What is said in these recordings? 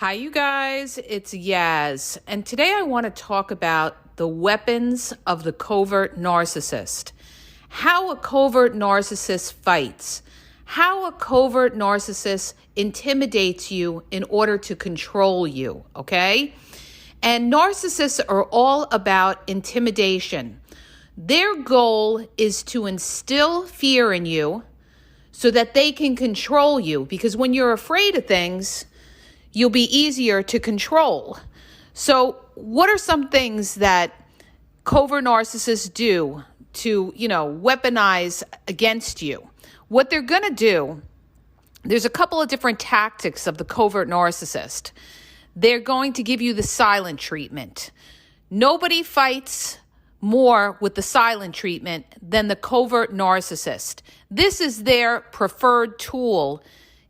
Hi, you guys. It's Yaz. And today I want to talk about the weapons of the covert narcissist. How a covert narcissist fights. How a covert narcissist intimidates you in order to control you, okay? And narcissists are all about intimidation. Their goal is to instill fear in you so that they can control you. Because when you're afraid of things, you'll be easier to control. So what are some things that covert narcissists do to, weaponize against you? What they're going to do, there's a couple of different tactics of the covert narcissist. They're going to give you the silent treatment. Nobody fights more with the silent treatment than the covert narcissist. This is their preferred tool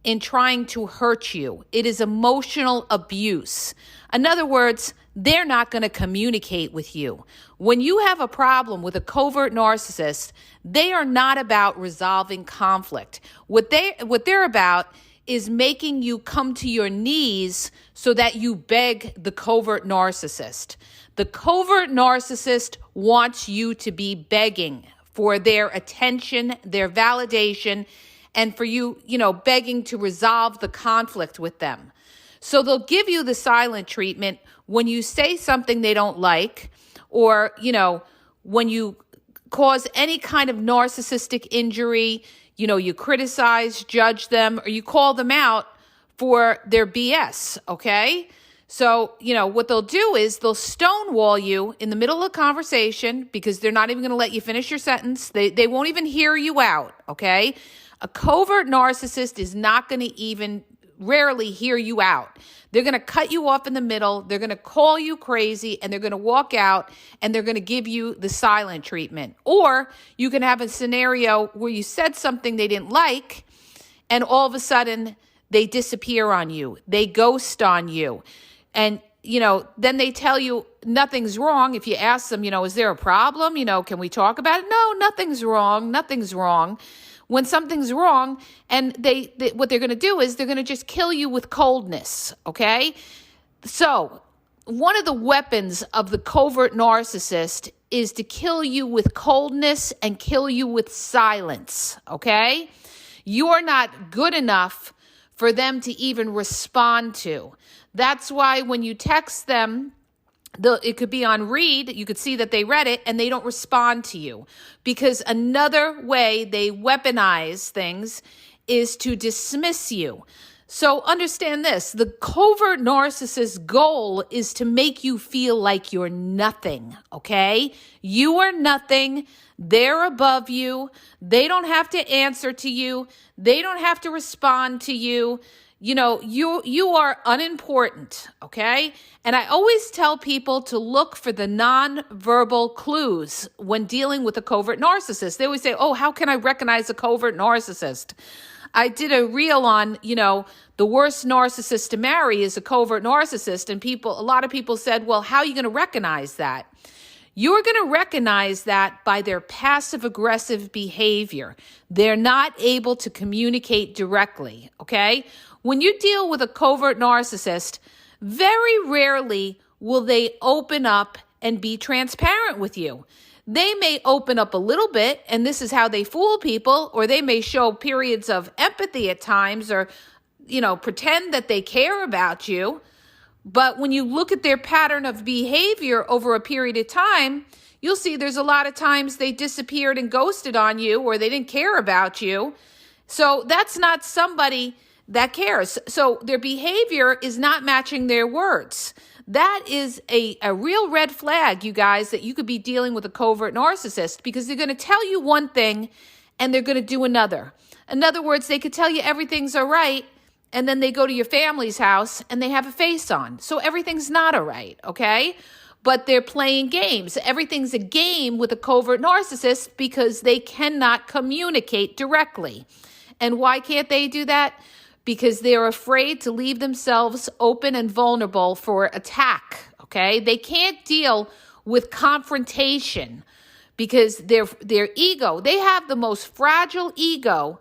in trying to hurt you. It is emotional abuse. In other words, they're not going to communicate with you. When you have a problem with a covert narcissist, they are not about resolving conflict. What they're about is making you come to your knees so that you beg the covert narcissist. The covert narcissist wants you to be begging for their attention, their validation, and for you, begging to resolve the conflict with them. So they'll give you the silent treatment when you say something they don't like, or, when you cause any kind of narcissistic injury, you criticize, judge them, or you call them out for their BS, okay? So, what they'll do is they'll stonewall you in the middle of a conversation because they're not even going to let you finish your sentence. They won't even hear you out, okay? A covert narcissist is not going to even rarely hear you out. They're going to cut you off in the middle. They're going to call you crazy, and they're going to walk out, and they're going to give you the silent treatment. Or you can have a scenario where you said something they didn't like, and all of a sudden they disappear on you. They ghost on you. And, then they tell you nothing's wrong. If you ask them, is there a problem? Can we talk about it? No, nothing's wrong. Nothing's wrong. When something's wrong, and they what they're going to do is they're going to just kill you with coldness, okay? So one of the weapons of the covert narcissist is to kill you with coldness and kill you with silence, okay? You're not good enough for them to even respond to. That's why when you text them, it could be on read, you could see that they read it, and they don't respond to you. Because another way they weaponize things is to dismiss you. So understand this, the covert narcissist's goal is to make you feel like you're nothing, okay? You are nothing. They're above you. They don't have to answer to you. They don't have to respond to you. You are unimportant, okay? And I always tell people to look for the nonverbal clues when dealing with a covert narcissist. They always say, oh, how can I recognize a covert narcissist? I did a reel on, the worst narcissist to marry is a covert narcissist. And a lot of people said, well, how are you going to recognize that? You're going to recognize that by their passive-aggressive behavior. They're not able to communicate directly, okay? When you deal with a covert narcissist, very rarely will they open up and be transparent with you. They may open up a little bit, and this is how they fool people, or they may show periods of empathy at times, or, pretend that they care about you. But when you look at their pattern of behavior over a period of time, you'll see there's a lot of times they disappeared and ghosted on you, or they didn't care about you. So that's not somebody that cares. So their behavior is not matching their words. That is a real red flag, you guys, that you could be dealing with a covert narcissist, because they're going to tell you one thing and they're going to do another. In other words, they could tell you everything's all right, and then they go to your family's house and they have a face on. So everything's not all right, okay? But they're playing games. Everything's a game with a covert narcissist because they cannot communicate directly. And why can't they do that? Because they're afraid to leave themselves open and vulnerable for attack, okay? They can't deal with confrontation because their ego, they have the most fragile ego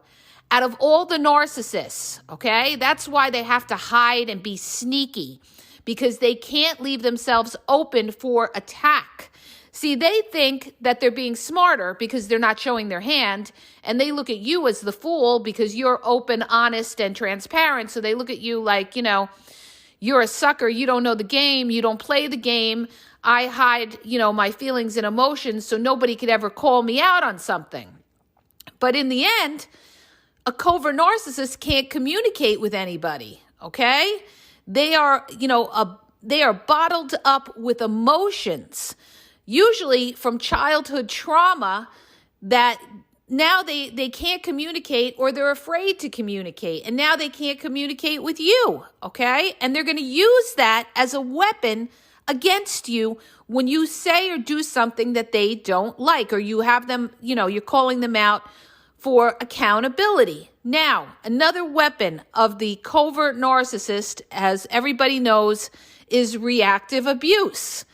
out of all the narcissists, okay? That's why they have to hide and be sneaky, because they can't leave themselves open for attack. See, they think that they're being smarter because they're not showing their hand, and they look at you as the fool because you're open, honest, and transparent. So they look at you like, you're a sucker. You don't know the game. You don't play the game. I hide, my feelings and emotions so nobody could ever call me out on something. But in the end, a covert narcissist can't communicate with anybody, okay? They are, they are bottled up with emotions, usually from childhood trauma, that now they can't communicate, or they're afraid to communicate. And now they can't communicate with you, okay? And they're going to use that as a weapon against you when you say or do something that they don't like, or you have them, you're calling them out for accountability. Now, another weapon of the covert narcissist, as everybody knows, is reactive abuse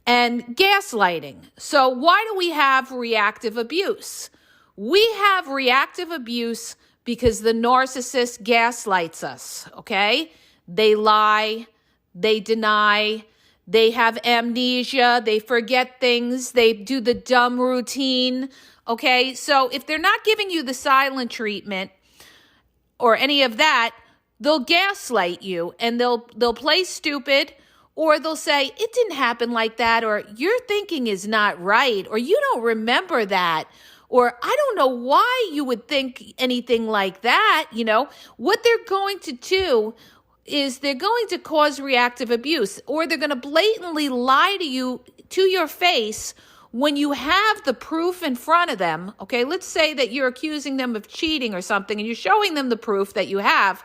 and gaslighting. So why do we have reactive abuse? We have reactive abuse because the narcissist gaslights us, okay? They lie, they deny, they have amnesia, they forget things, they do the dumb routine, okay? So if they're not giving you the silent treatment or any of that, they'll gaslight you, and they'll play stupid, or they'll say, it didn't happen like that, or your thinking is not right, or you don't remember that, or I don't know why you would think anything like that. What they're going to do is they're going to cause reactive abuse, or they're going to blatantly lie to you to your face when you have the proof in front of them. Okay, let's say that you're accusing them of cheating or something, and you're showing them the proof that you have.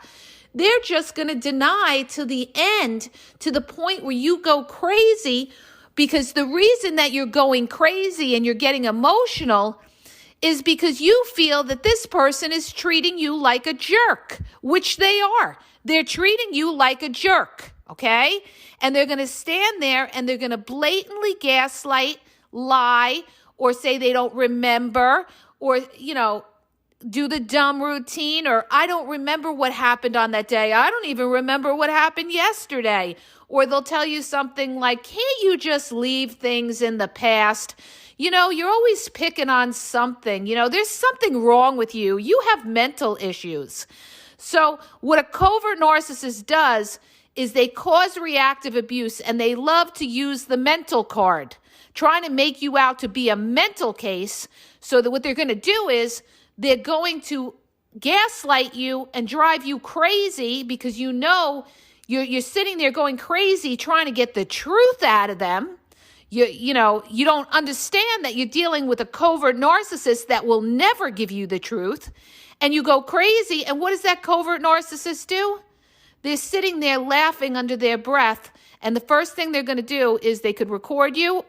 They're just going to deny to the end, to the point where you go crazy, because the reason that you're going crazy and you're getting emotional is because you feel that this person is treating you like a jerk, which they are. They're treating you like a jerk, okay? And they're going to stand there and they're going to blatantly gaslight, lie, or say they don't remember, or, do the dumb routine, or I don't remember what happened on that day. I don't even remember what happened yesterday. Or they'll tell you something like, can't you just leave things in the past? You're always picking on something. There's something wrong with you. You have mental issues. So what a covert narcissist does is they cause reactive abuse, and they love to use the mental card, trying to make you out to be a mental case, so that what they're going to do is they're going to gaslight you and drive you crazy, because you're sitting there going crazy trying to get the truth out of them. You don't understand that you're dealing with a covert narcissist that will never give you the truth, and you go crazy. And what does that covert narcissist do? They're sitting there laughing under their breath, and the first thing they're going to do is they could record you,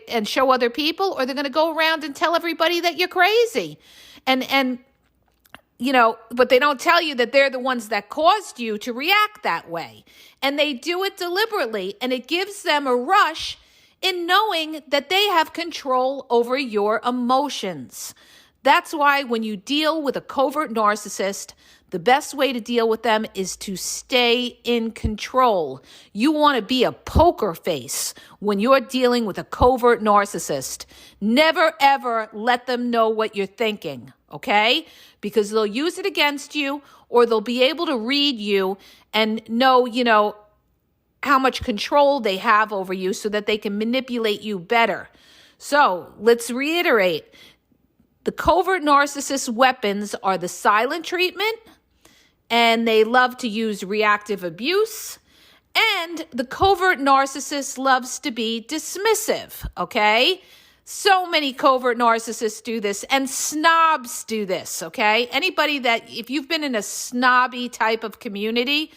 and show other people, or they're going to go around and tell everybody that you're crazy. And but they don't tell you that they're the ones that caused you to react that way. And they do it deliberately, and it gives them a rush in knowing that they have control over your emotions. That's why when you deal with a covert narcissist, the best way to deal with them is to stay in control. You want to be a poker face when you're dealing with a covert narcissist. Never, ever let them know what you're thinking, okay? Because they'll use it against you, or they'll be able to read you and know, how much control they have over you, so that they can manipulate you better. So let's reiterate. The covert narcissist weapons are the silent treatment, and they love to use reactive abuse, and the covert narcissist loves to be dismissive, okay? So many covert narcissists do this, and snobs do this, okay? Anybody if you've been in a snobby type of community,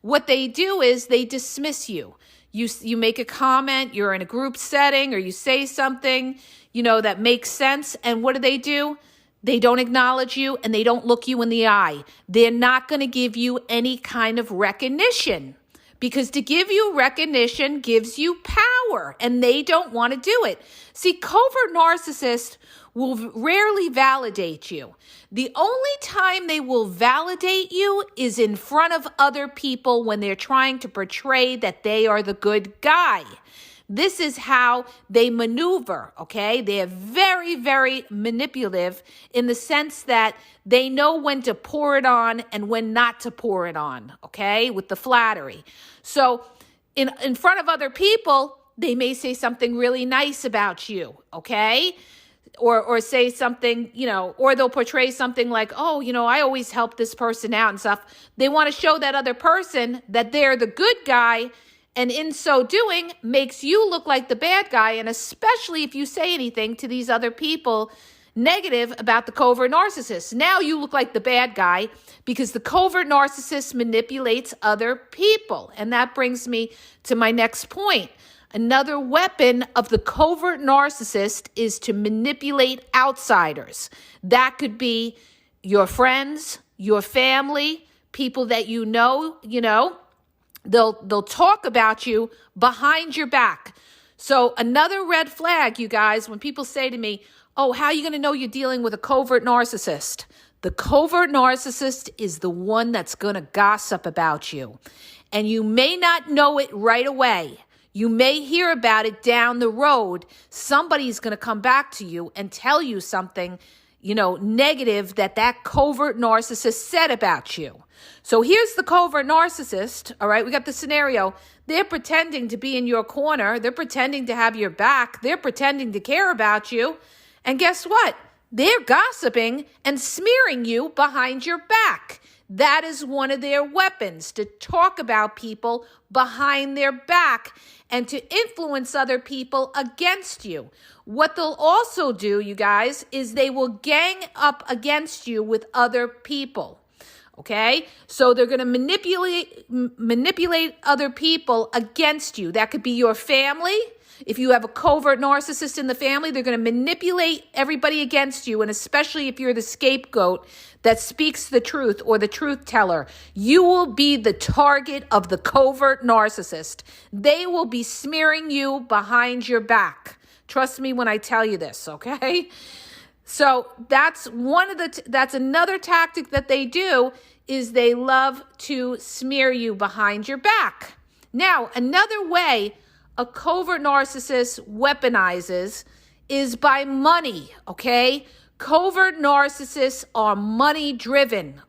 what they do is they dismiss you. You make a comment, you're in a group setting, or you say something, that makes sense, and what do? They don't acknowledge you, and they don't look you in the eye. They're not going to give you any kind of recognition, because to give you recognition gives you power, and they don't want to do it. See, covert narcissists will rarely validate you. The only time they will validate you is in front of other people when they're trying to portray that they are the good guy. This is how they maneuver, okay? They're very, very manipulative in the sense that they know when to pour it on and when not to pour it on, okay, with the flattery. So in front of other people, they may say something really nice about you, okay? Or say something, or they'll portray something like, oh, I always help this person out and stuff. They want to show that other person that they're the good guy, and in so doing, makes you look like the bad guy, and especially if you say anything to these other people negative about the covert narcissist. Now you look like the bad guy because the covert narcissist manipulates other people. And that brings me to my next point. Another weapon of the covert narcissist is to manipulate outsiders. That could be your friends, your family, people that you know. They'll talk about you behind your back. So another red flag, you guys, when people say to me, oh, how are you going to know you're dealing with a covert narcissist? The covert narcissist is the one that's going to gossip about you. And you may not know it right away. You may hear about it down the road. Somebody's going to come back to you and tell you something, negative that covert narcissist said about you. So here's the covert narcissist, all right? We got the scenario. They're pretending to be in your corner. They're pretending to have your back. They're pretending to care about you. And guess what? They're gossiping and smearing you behind your back. That is one of their weapons, to talk about people behind their back and to influence other people against you. What they'll also do, you guys, is they will gang up against you with other people. Okay? So they're going to manipulate other people against you. That could be your family. If you have a covert narcissist in the family, they're going to manipulate everybody against you. And especially if you're the scapegoat that speaks the truth or the truth teller, you will be the target of the covert narcissist. They will be smearing you behind your back. Trust me when I tell you this, okay? So that's that's another tactic that they do, is they love to smear you behind your back. Now, another way a covert narcissist weaponizes is by money, okay? Covert narcissists are money driven,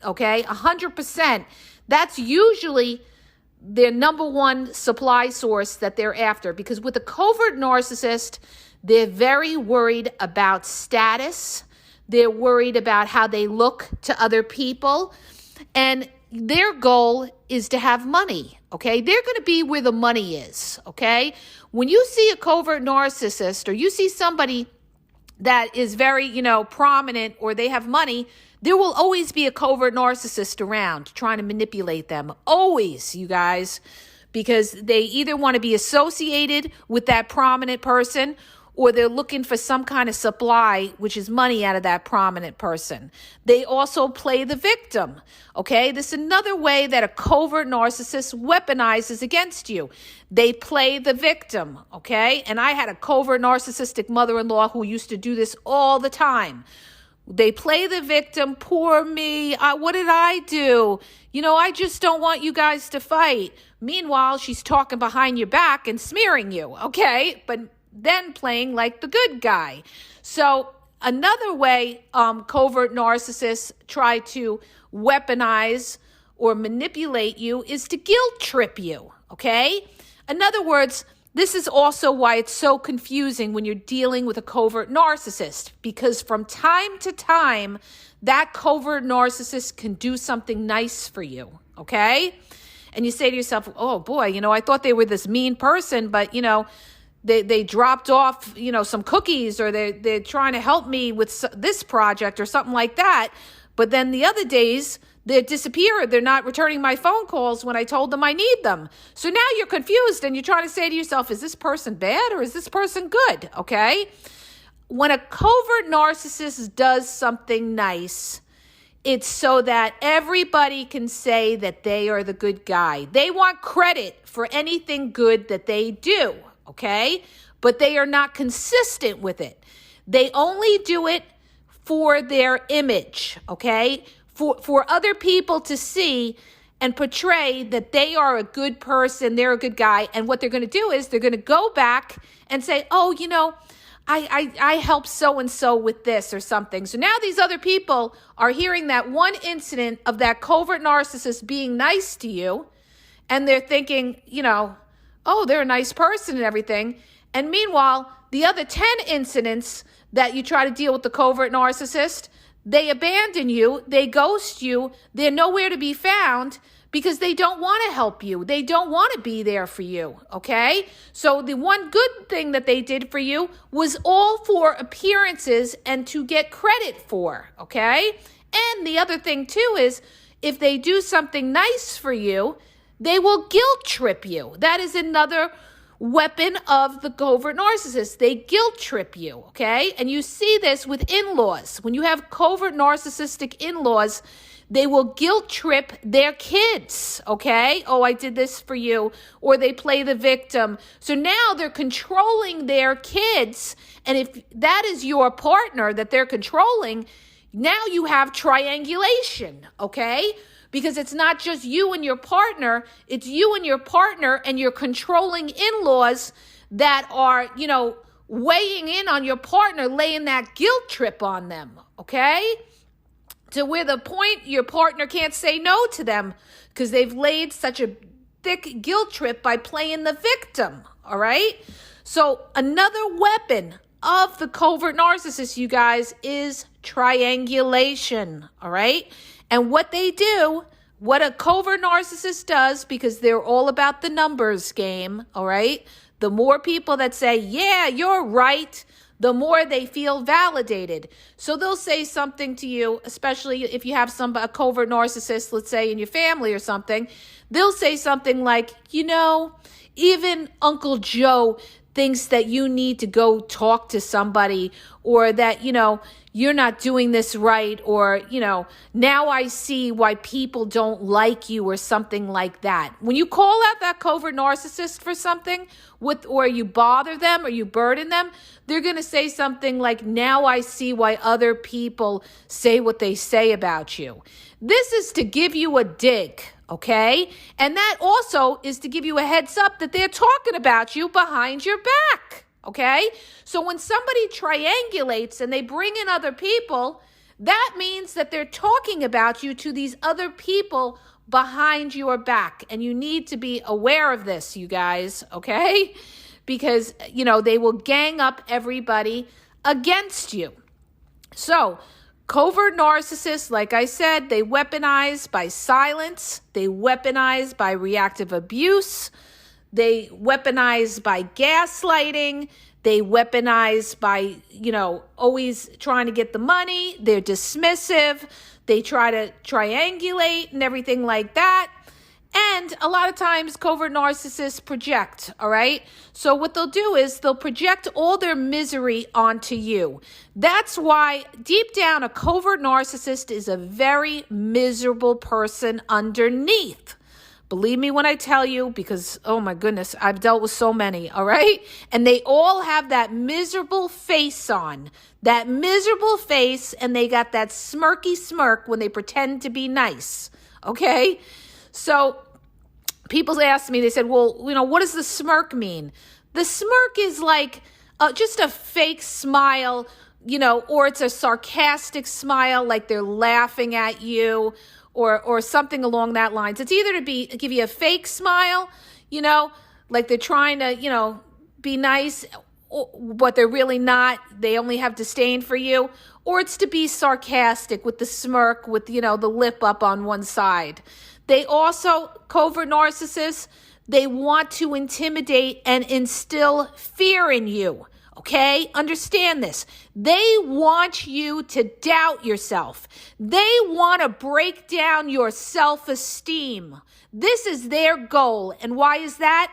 okay? 100%. That's usually their number one supply source that they're after, because with a covert narcissist, they're very worried about status. They're worried about how they look to other people. And their goal is to have money, okay? They're going to be where the money is, okay? When you see a covert narcissist, or you see somebody that is very, prominent, or they have money, there will always be a covert narcissist around trying to manipulate them. Always, you guys, because they either want to be associated with that prominent person, or they're looking for some kind of supply, which is money, out of that prominent person. They also play the victim, okay? This is another way that a covert narcissist weaponizes against you. They play the victim, okay? And I had a covert narcissistic mother-in-law who used to do this all the time. They play the victim. Poor me. What did I do? I just don't want you guys to fight. Meanwhile, she's talking behind your back and smearing you, okay? But then playing like the good guy. So another way covert narcissists try to weaponize or manipulate you is to guilt trip you, okay? In other words, this is also why it's so confusing when you're dealing with a covert narcissist, because from time to time, that covert narcissist can do something nice for you, okay? And you say to yourself, oh boy, I thought they were this mean person, but they dropped off, some cookies, or they're trying to help me with this project or something like that. But then the other days, they disappeared. They're not returning my phone calls when I told them I need them. So now you're confused and you're trying to say to yourself, is this person bad or is this person good? Okay. When a covert narcissist does something nice, It's so that everybody can say that they are the good guy. They want credit for anything good that they do, okay? But they are not consistent with it. They only do it for their image, okay? For other people to see and portray that they are a good person, they're a good guy. And what they're going to do is they're going to go back and say, oh, I helped so-and-so with this or something. So now these other people are hearing that one incident of that covert narcissist being nice to you, and they're thinking, oh, they're a nice person and everything. And meanwhile, the other 10 incidents that you try to deal with the covert narcissist, they abandon you, they ghost you, they're nowhere to be found because they don't want to help you. They don't want to be there for you, okay? So the one good thing that they did for you was all for appearances and to get credit for, okay? And the other thing too is if they do something nice for you, they will guilt trip you. That is another weapon of the covert narcissist. They guilt trip you, okay? And you see this with in-laws. When you have covert narcissistic in-laws, they will guilt trip their kids, okay? Oh, I did this for you. Or they play the victim. So now they're controlling their kids. And if that is your partner that they're controlling, now you have triangulation, okay? Because it's not just you and your partner, it's you and your partner and your controlling in-laws that are, weighing in on your partner, laying that guilt trip on them, okay? To where the point your partner can't say no to them because they've laid such a thick guilt trip by playing the victim, all right? So another weapon of the covert narcissist, you guys, is triangulation, all right? And what they do, what a covert narcissist does, because they're all about the numbers game, all right? The more people that say, yeah, you're right, the more they feel validated. So they'll say something to you, especially if you have a covert narcissist, let's say in your family or something, they'll say something like, even Uncle Joe thinks that you need to go talk to somebody, or that, you're not doing this right, or, now I see why people don't like you, or something like that. When you call out that covert narcissist for something, or you bother them or you burden them, they're going to say something like, now I see why other people say what they say about you. This is to give you a dig, okay? And that also is to give you a heads up that they're talking about you behind your back, okay? So when somebody triangulates and they bring in other people, that means that they're talking about you to these other people behind your back. And you need to be aware of this, you guys, okay? Because, they will gang up everybody against you. So covert narcissists, like I said, they weaponize by silence. They weaponize by reactive abuse. They weaponize by gaslighting. They weaponize by, always trying to get the money. They're dismissive. They try to triangulate and everything like that. And a lot of times covert narcissists project, all right? So what they'll do is they'll project all their misery onto you. That's why deep down a covert narcissist is a very miserable person underneath. Believe me when I tell you, because, oh my goodness, I've dealt with so many, all right? And they all have that miserable face on, that miserable face, and they got that smirky smirk when they pretend to be nice, okay? So people asked me, they said, well, what does the smirk mean? The smirk is like just a fake smile, or it's a sarcastic smile, like they're laughing at you, or something along that lines. It's either to give you a fake smile, like they're trying to, be nice, but they're really not. They only have disdain for you. Or it's to be sarcastic with the smirk, with, the lip up on one side. They also, covert narcissists, they want to intimidate and instill fear in you. Okay? Understand this. They want you to doubt yourself. They want to break down your self-esteem. This is their goal. And why is that?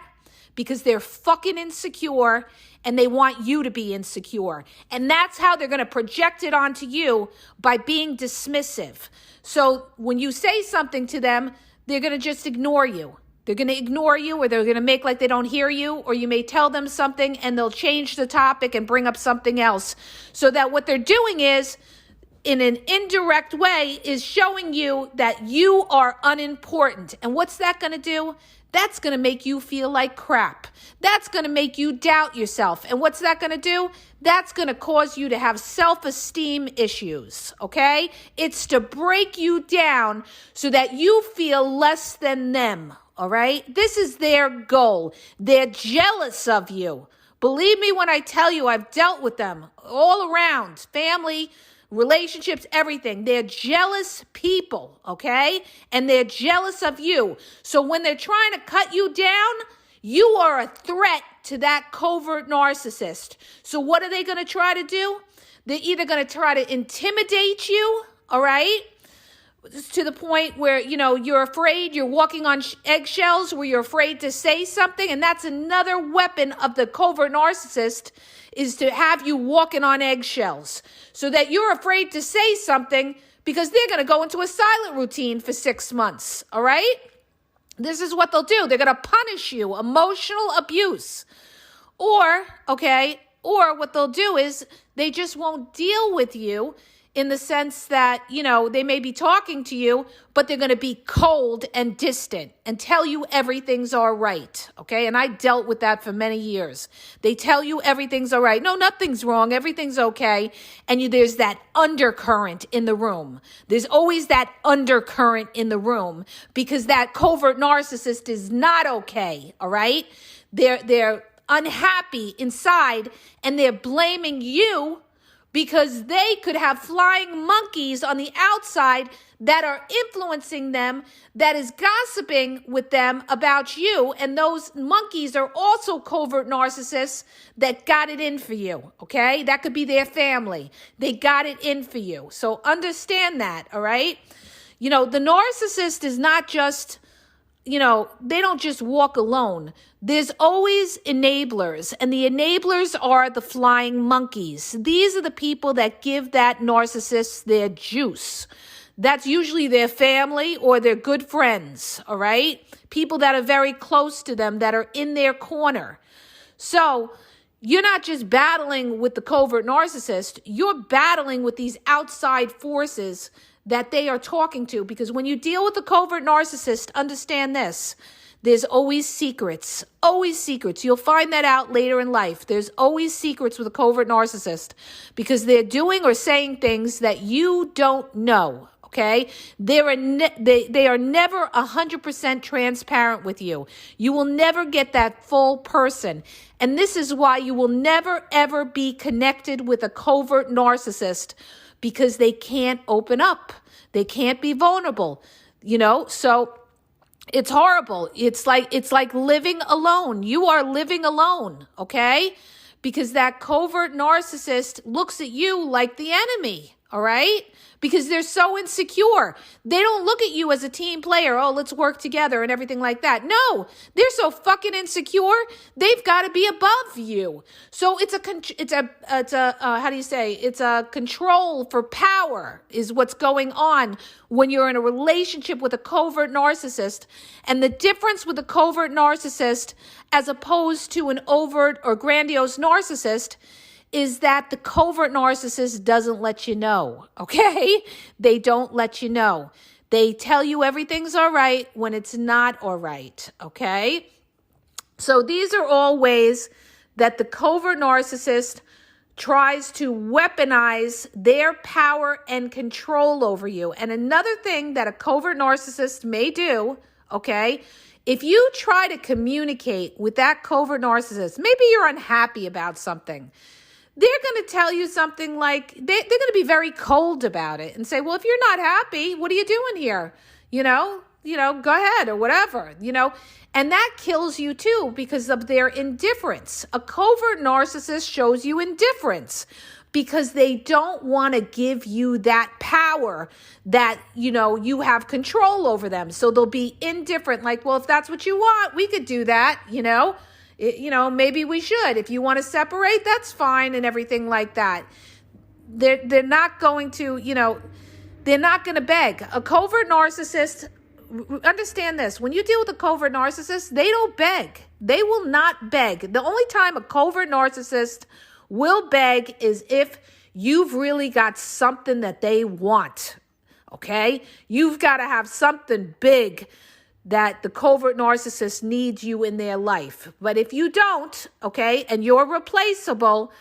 Because they're fucking insecure and they want you to be insecure. And that's how they're going to project it onto you, by being dismissive. So when you say something to them, they're going to just ignore you. They're going to ignore you, or they're going to make like they don't hear you, or you may tell them something and they'll change the topic and bring up something else. So that what they're doing is, in an indirect way, is showing you that you are unimportant. And what's that going to do? That's going to make you feel like crap. That's going to make you doubt yourself. And what's that going to do? That's going to cause you to have self-esteem issues, okay? It's to break you down so that you feel less than them, all right? This is their goal. They're jealous of you. Believe me when I tell you, I've dealt with them all around, family, relationships, everything. They're jealous people, okay? And they're jealous of you. So when they're trying to cut you down, you are a threat to that covert narcissist. So what are they going to try to do? They're either going to try to intimidate you, all right? To the point where, you're afraid, you're walking on eggshells, where you're afraid to say something. And that's another weapon of the covert narcissist, is to have you walking on eggshells so that you're afraid to say something, because they're going to go into a silent routine for 6 months. All right. This is what they'll do. They're going to punish you, emotional abuse, or what they'll do is they just won't deal with you, in the sense that, they may be talking to you, but they're going to be cold and distant and tell you everything's all right, okay? And I dealt with that for many years. They tell you everything's all right. No, nothing's wrong. Everything's okay. And there's that undercurrent in the room. There's always that undercurrent in the room, because that covert narcissist is not okay, all right? They're unhappy inside, and they're blaming you, because they could have flying monkeys on the outside that are influencing them, that is gossiping with them about you. And those monkeys are also covert narcissists that got it in for you, okay? That could be their family. They got it in for you. So understand that, all right? The narcissist is not just, they don't just walk alone. There's always enablers, and the enablers are the flying monkeys. These are the people that give that narcissist their juice. That's usually their family or their good friends, all right? People that are very close to them, that are in their corner. So you're not just battling with the covert narcissist, you're battling with these outside forces that they are talking to. Because when you deal with the covert narcissist, understand this: there's always secrets, always secrets. You'll find that out later in life. There's always secrets with a covert narcissist, because they're doing or saying things that you don't know, okay? They are never 100% transparent with you. You will never get that full person. And this is why you will never, ever be connected with a covert narcissist, because they can't open up. They can't be vulnerable, so it's horrible. It's like living alone. You are living alone, okay? Because that covert narcissist looks at you like the enemy, all right? Because they're so insecure. They don't look at you as a team player. Oh, let's work together and everything like that. No, they're so fucking insecure. They've got to be above you. So it's a control for power is what's going on when you're in a relationship with a covert narcissist. And the difference with a covert narcissist as opposed to an overt or grandiose narcissist is that the covert narcissist doesn't let you know, okay? They don't let you know. They tell you everything's all right when it's not all right, okay? So these are all ways that the covert narcissist tries to weaponize their power and control over you. And another thing that a covert narcissist may do, okay, if you try to communicate with that covert narcissist, maybe you're unhappy about something, they're going to tell you something like, they're going to be very cold about it and say, well, if you're not happy, what are you doing here? Go ahead or whatever, and that kills you too because of their indifference. A covert narcissist shows you indifference because they don't want to give you that power that, you have control over them. So they'll be indifferent, like, well, if that's what you want, we could do that, Maybe we should. If you want to separate, that's fine and everything like that. They're not going to, they're not going to beg. A covert narcissist, understand this, when you deal with a covert narcissist, they don't beg. They will not beg. The only time a covert narcissist will beg is if you've really got something that they want, okay? You've got to have something big that the covert narcissist needs you in their life. But if you don't, okay, and you're replaceable,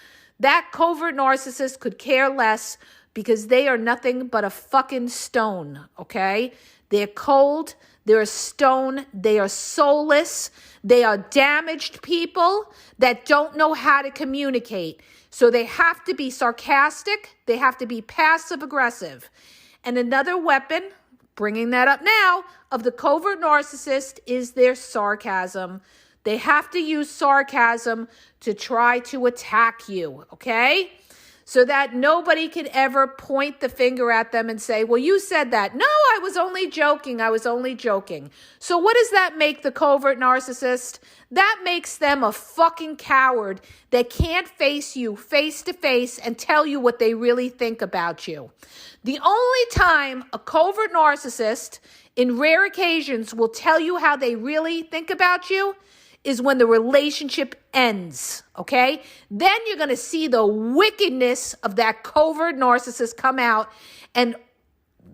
that covert narcissist could care less because they are nothing but a fucking stone, okay? They're cold, they're a stone, they are soulless, they are damaged people that don't know how to communicate. So they have to be sarcastic, they have to be passive aggressive. And another weapon, bringing that up now, of the covert narcissist is their sarcasm. They have to use sarcasm to try to attack you, okay? So that nobody could ever point the finger at them and say, well, you said that. No, I was only joking. I was only joking. So what does that make the covert narcissist? That makes them a fucking coward that can't face you face to face and tell you what they really think about you. The only time a covert narcissist, in rare occasions, will tell you how they really think about you is when the relationship ends, okay? Then you're going to see the wickedness of that covert narcissist come out, and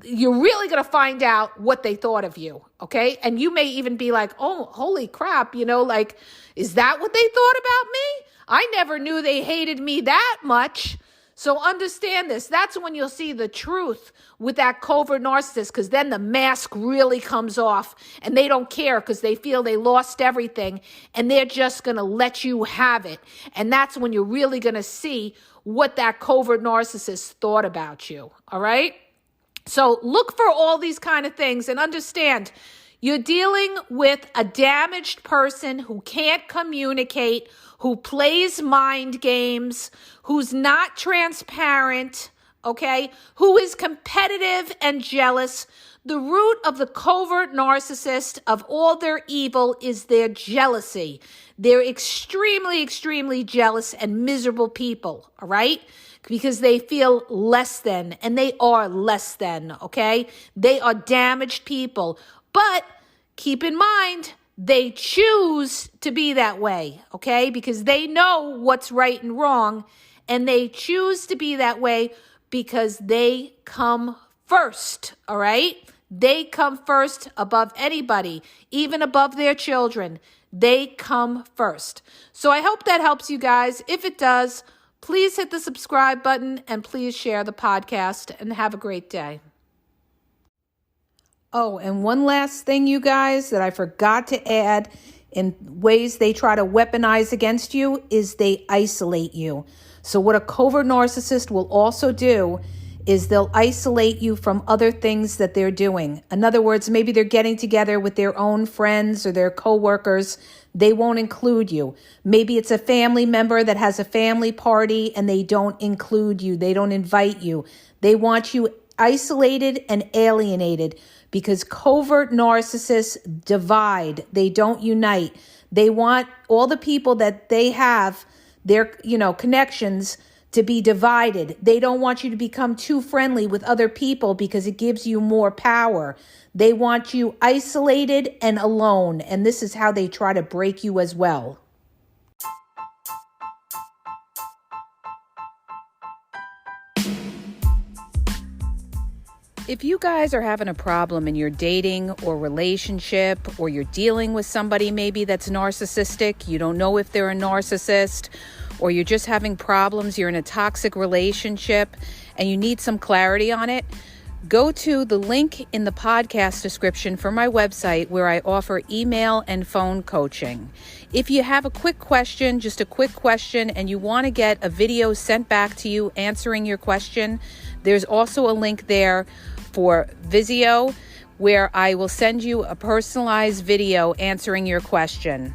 you're really going to find out what they thought of you, okay? And you may even be like, oh, holy crap, is that what they thought about me? I never knew they hated me that much. So understand this. That's when you'll see the truth with that covert narcissist, because then the mask really comes off and they don't care because they feel they lost everything and they're just going to let you have it. And that's when you're really going to see what that covert narcissist thought about you. All right? So look for all these kind of things and understand you're dealing with a damaged person who can't communicate, who plays mind games, who's not transparent, okay, who is competitive and jealous. The root of the covert narcissist, of all their evil, is their jealousy. They're extremely, extremely jealous and miserable people, all right? Because they feel less than, and they are less than, okay? They are damaged people. But keep in mind, they choose to be that way, okay? Because they know what's right and wrong, and they choose to be that way because they come first, all right? They come first above anybody, even above their children. They come first. So I hope that helps you guys. If it does, please hit the subscribe button and please share the podcast, and have a great day. Oh, and one last thing, you guys, that I forgot to add in ways they try to weaponize against you is they isolate you. So what a covert narcissist will also do is they'll isolate you from other things that they're doing. In other words, maybe they're getting together with their own friends or their coworkers. They won't include you. Maybe it's a family member that has a family party and they don't include you. They don't invite you. They want you isolated and alienated, because covert narcissists divide. They don't unite. They want all the people that they have, their, connections, to be divided. They don't want you to become too friendly with other people because it gives you more power. They want you isolated and alone. And this is how they try to break you as well. If you guys are having a problem in your dating or relationship, or you're dealing with somebody maybe that's narcissistic, you don't know if they're a narcissist, or you're just having problems, you're in a toxic relationship and you need some clarity on it, go to the link in the podcast description for my website where I offer email and phone coaching. If you have a quick question, just a quick question, and you want to get a video sent back to you answering your question, there's also a link there for Vizio where I will send you a personalized video answering your question.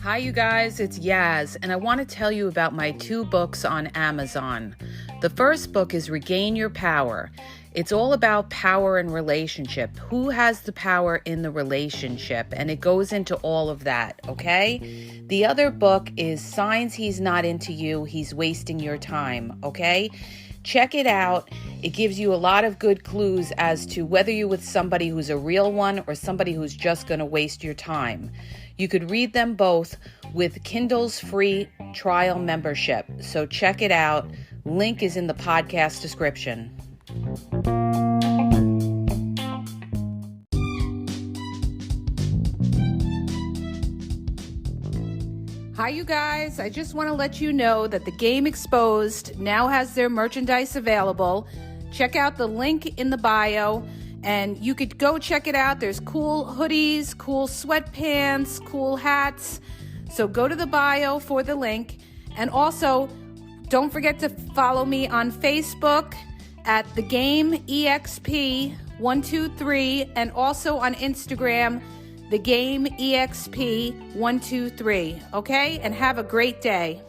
Hi, you guys, it's Yaz, and I want to tell you about my 2 books on Amazon. The first book is Regain Your Power. It's all about power and relationship. Who has the power in the relationship? And it goes into all of that, okay? The other book is Signs He's Not Into You, He's Wasting Your Time, okay? Check it out. It gives you a lot of good clues as to whether you're with somebody who's a real one or somebody who's just going to waste your time. You could read them both with Kindle's free trial membership. So check it out. Link is in the podcast description. Hi, you guys. I just want to let you know that the Game Exposed now has their merchandise available. Check out the link in the bio, and you could go check it out. There's cool hoodies, cool sweatpants, cool hats. So go to the bio for the link. And also, don't forget to follow me on Facebook at The Game EXP123, and also on Instagram, The Game EXP123. Okay? And have a great day.